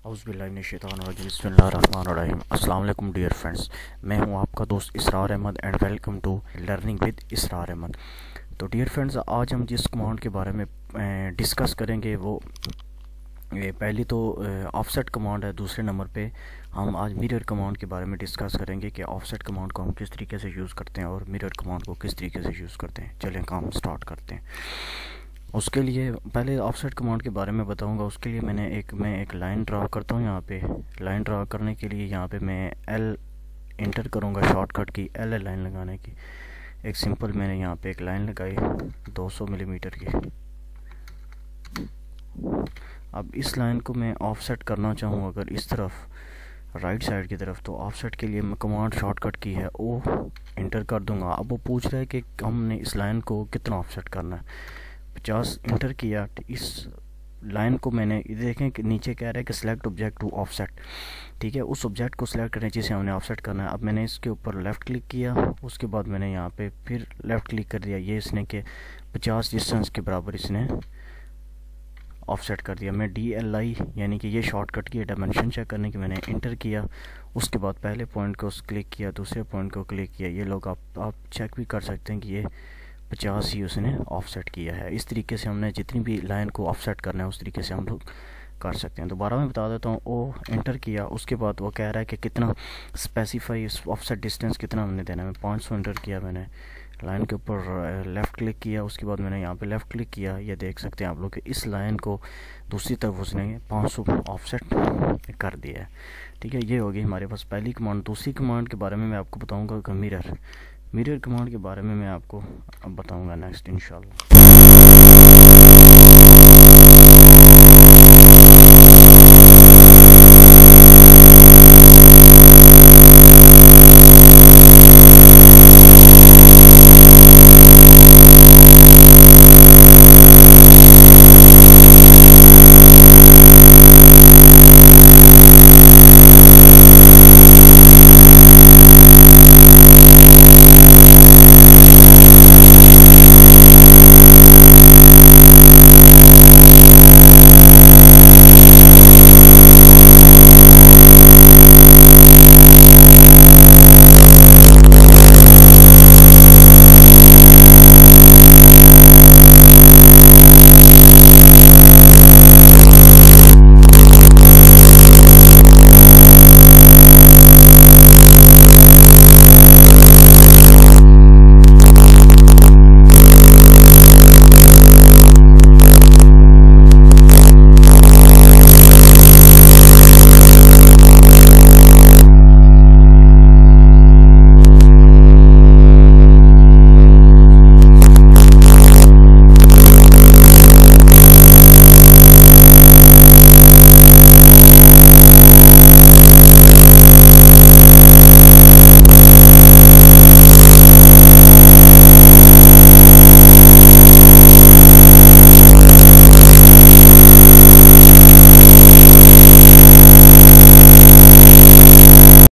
बिस्मिल्लाहिर्रहमानिर्रहीम। अस्सलाम वालेकुम डियर फ्रेंड्स, मैं हूं आपका दोस्त Israr Ahmad and welcome to learning with Israr Ahmad. तो डियर फ्रेंड्स, आज हम जिस कमांड के बारे में डिस्कस करेंगे वो पहली तो ऑफसेट कमांड है। दूसरे नंबर पे हम आज मिरर कमांड के बारे में डिस्कस करेंगे कि ऑफसेट कमांड को हम किस तरीके से यूज़ करते हैं और मिरर कमांड को किस तरीके से यूज़ करते हैं। चलें काम स्टार्ट करते हैं। उसके लिए पहले ऑफसेट कमांड के बारे में बताऊंगा। उसके लिए मैं एक लाइन ड्रा करता हूँ। यहाँ पे लाइन ड्रा करने के लिए यहाँ पे मैं एल इंटर करूँगा, शॉर्टकट की एल लाइन लगाने की। एक सिंपल मैंने यहाँ पे एक लाइन लगाई 200 मिलीमीटर की। अब इस लाइन को मैं ऑफसेट करना चाहूँ अगर इस तरफ राइट साइड की तरफ, तो ऑफसेट के लिए मैं कमांड शॉर्टकट की है ओ इंटर कर दूंगा। अब वो पूछ रहा है कि हमने इस लाइन को कितना ऑफसेट करना है। 50 इंटर किया। इस लाइन को मैंने देखें कि नीचे कह रहा है कि सिलेक्ट ऑब्जेक्ट टू ऑफसेट। ठीक है, उस ऑब्जेक्ट को सिलेक्ट करें जिसे हमने ऑफसेट करना है। अब मैंने इसके ऊपर लेफ़्ट क्लिक किया, उसके बाद मैंने यहाँ पे फिर लेफ़्ट क्लिक कर दिया। ये इसने के 50 डिस्टेंस के बराबर इसने ऑफसेट कर दिया। मैं DLI यानी कि ये शॉर्टकट की डायमेंशन चेक करने की मैंने इंटर किया। उसके बाद पहले पॉइंट को क्लिक किया, दूसरे पॉइंट को क्लिक किया। ये लोग आप चेक भी कर सकते हैं कि ये 50 ही उसने ऑफसेट किया है। इस तरीके से हमने जितनी भी लाइन को ऑफसेट करना है उस तरीके से हम लोग कर सकते हैं। दोबारा मैं बता देता हूँ, ओ इंटर किया। उसके बाद वो कह रहा है कि कितना स्पेसिफाई ऑफसेट डिस्टेंस कितना हमने देना है। मैं 500 इंटर किया। मैंने लाइन के ऊपर लेफ़्ट क्लिक किया, उसके बाद मैंने यहाँ पे लेफ़्ट क्लिक किया। ये देख सकते हैं आप लोग कि इस लाइन को दूसरी तरफ उसने 500 ऑफसेट कर दिया है। ठीक है, ये होगी हमारे पास पहली कमांड। दूसरी कमांड के बारे में मैं आपको बताऊँगा कि मिरर कमांड के बारे में मैं आपको अब बताऊँगा नेक्स्ट इंशाल्लाह।